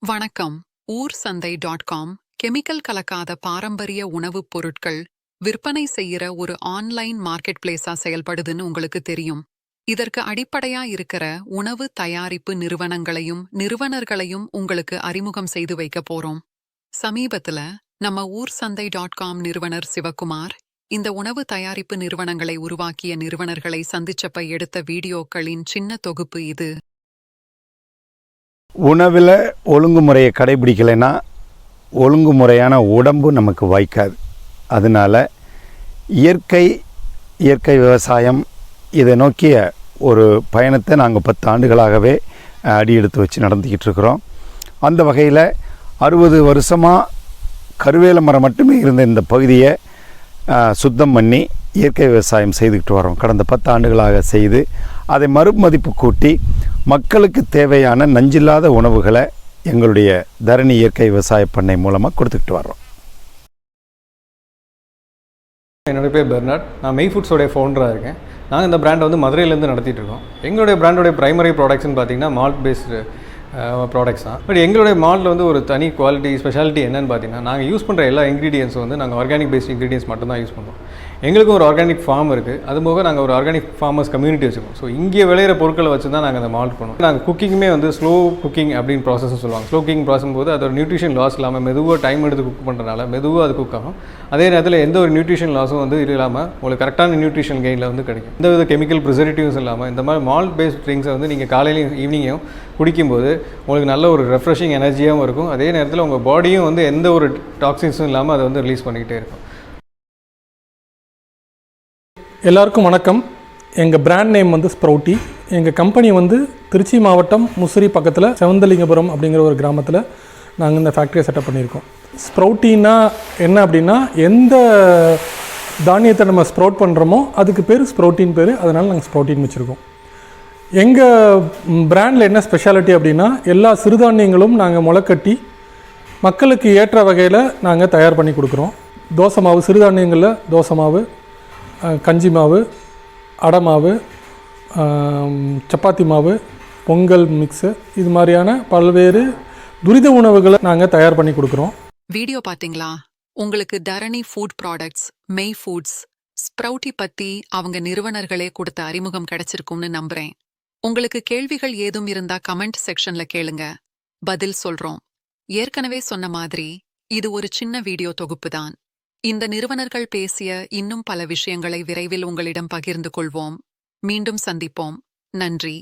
வணக்கம். ஊர் சந்தை .com கெமிக்கல் கலக்காத பாரம்பரிய உணவுப் பொருட்கள் விற்பனை செய்யற ஒரு ஆன்லைன் மார்க்கெட் பிளேஸா செயல்படுதுன்னு உங்களுக்கு தெரியும். இதற்கு அடிப்படையா இருக்கிற உணவு தயாரிப்பு நிறுவனங்களையும் நிறுவனர்களையும் உங்களுக்கு அறிமுகம் செய்து வைக்க போறோம். சமீபத்துல நம்ம ஊர் சந்தை .com நிறுவனர் சிவகுமார் இந்த உணவு தயாரிப்பு நிறுவனங்களை உருவாக்கிய நிறுவனர்களை சந்திச்சப்ப எடுத்த வீடியோக்களின் சின்ன தொகுப்பு இது. உணவில் ஒழுங்குமுறையை கடைபிடிக்கலைன்னா ஒழுங்குமுறையான உடம்பு நமக்கு வாய்க்காது. அதனால் இயற்கை விவசாயம் இதை நோக்கிய ஒரு பயணத்தை நாங்கள் 10 ஆண்டுகளாகவே அடி எடுத்து வச்சு நடந்துக்கிட்டு இருக்கிறோம். அந்த வகையில் 60 வருஷமாக கருவேல மரம் மட்டுமே இருந்த இந்த பகுதியை சுத்தம் பண்ணி இயற்கை விவசாயம் செய்துக்கிட்டு வரோம். கடந்த 10 ஆண்டுகளாக செய்து அதை மறுமதிப்பு கூட்டி மக்களுக்கு தேவையான நஞ்சில்லாத உணவுகளை எங்களுடைய தரணி இயற்கை விவசாய பண்ணை மூலமாக கொடுத்துக்கிட்டு வர்றோம். என்னோடய பேர் பெர்னாட். நான் மெய் ஃபுட்ஸோடைய ஃபவுண்டராக இருக்கேன். நாங்கள் இந்த பிராண்டை மதுரையிலேருந்து நடத்திட்டு இருக்கோம். எங்களுடைய பிராண்டோடைய ப்ரைமரி ப்ராடக்ட்ஸ்னு பார்த்தீங்கன்னா மால்ட் பேஸ்டு ப்ராடக்ட்ஸ் தான். பட் எங்களுடைய மாலில் ஒரு தனி குவாலிட்டி ஸ்பெஷாலிட்டி என்னென்னு பார்த்தீங்கன்னா, நாங்கள் யூஸ் பண்ணுற எல்லா இன்க்ரீடியன்ஸும் நாங்கள் ஆர்கானிக் பேஸ்ட் இன்க்ரீடியன்ஸ் மட்டும்தான் யூஸ் பண்ணுறோம். எங்களுக்கும் ஒரு ஆர்கானிக் ஃபார்ம் இருக்குது. அது போக நாங்கள் ஒரு ஆர்கானிக் ஃபார்மர்ஸ் கம்யூனிட்டி வச்சுருக்கோம். ஸோ இங்கே விளையிற பொருட்களை வச்சு தான் நாங்கள் அந்த மால்ட் பண்ணுவோம். நாங்கள் குக்கிங்குமே ஸ்லோ குக்கிங் அப்படின்னு ப்ராசஸ் சொல்லுவாங்க. ஸ்லோ குக்கிங் ப்ராசஸ் போது அதோட நியூட்ரிஷன் லாஸ் இல்லாமல் மெதுவாக டைம் எடுத்து குக் பண்ணுறதுனால மெதுவாக அது குக் ஆகும். அதே நேரத்தில் எந்த ஒரு நியூட்ரிஷன் லாஸும் இல்லாமல் உங்களுக்கு கரெக்டான நியூட்ரிஷன் கெயினில் கிடைக்கும். எந்த வித கெமிக்கல் ப்ரிசர்வேட்டிவ்ஸ் இல்லாமல் இந்த மாதிரி மால்ட் பேஸ்ட் ட்ரிங்க்ஸை நீங்கள் காலையிலையும் ஈவினிங்கும் குடிக்கும்போது உங்களுக்கு நல்ல ஒரு ரெஃப்ரெஷிங் எனர்ஜியாகவும் இருக்கும். அதே நேரத்தில் உங்கள் பாடியும் எந்த ஒரு டாக்ஸின்ஸும் இல்லாமல் அதை ரிலீஸ் பண்ணிக்கிட்டே இருக்கும். எல்லாருக்கும் வணக்கம். எங்கள் பிராண்ட் நேம் ஸ்ப்ரௌட்டி. எங்கள் கம்பெனி திருச்சி மாவட்டம் முசிறி பக்கத்தில் செவந்தலிங்கபுரம் அப்படிங்கிற ஒரு கிராமத்தில் நாங்கள் இந்த ஃபேக்ட்ரியை செட்டப் பண்ணியிருக்கோம். ஸ்ப்ரௌட்டின்னா என்ன அப்படின்னா, எந்த தானியத்தை நம்ம ஸ்ப்ரௌட் பண்ணுறோமோ அதுக்கு பேர் ஸ்ப்ரௌட்டின் பேர். அதனால் நாங்கள் ஸ்ப்ரௌட்டின் வச்சுருக்கோம். எங்கள் பிராண்டில் என்ன ஸ்பெஷாலிட்டி அப்படின்னா, எல்லா சிறுதானியங்களும் நாங்கள் முளைக்கட்டி மக்களுக்கு ஏற்ற வகையில் நாங்கள் தயார் பண்ணி கொடுக்குறோம். தோசை மாவு, சிறுதானியங்களில் தோசை மாவு, கஞ்சி மாவு, அடை மாவு, சப்பாத்தி மாவு, பொங்கல் மிக்ஸு, இது மாதிரியான பல்வேறு துரித உணவுகளை நாங்கள் தயார் பண்ணி கொடுக்குறோம். வீடியோ பார்த்தீங்களா? உங்களுக்கு தரணி ஃபுட் ப்ராடக்ட்ஸ், மெய் ஃபுட்ஸ், ஸ்ப்ரௌட்டி பற்றி அவங்க நிறுவனர்களே கொடுத்த அறிமுகம் கிடைச்சிருக்கும்னு நம்புகிறேன். உங்களுக்கு கேள்விகள் ஏதும் இருந்தா கமெண்ட் செக்ஷன்ல கேளுங்க, பதில் சொல்றோம். ஏற்கனவே சொன்ன மாதிரி இது ஒரு சின்ன வீடியோ தொகுப்பு தான். இந்த நிறுவனர்கள் பேசிய இன்னும் பல விஷயங்களை விரைவில் உங்களிடம் பகிர்ந்து கொள்வோம். மீண்டும் சந்திப்போம். நன்றி.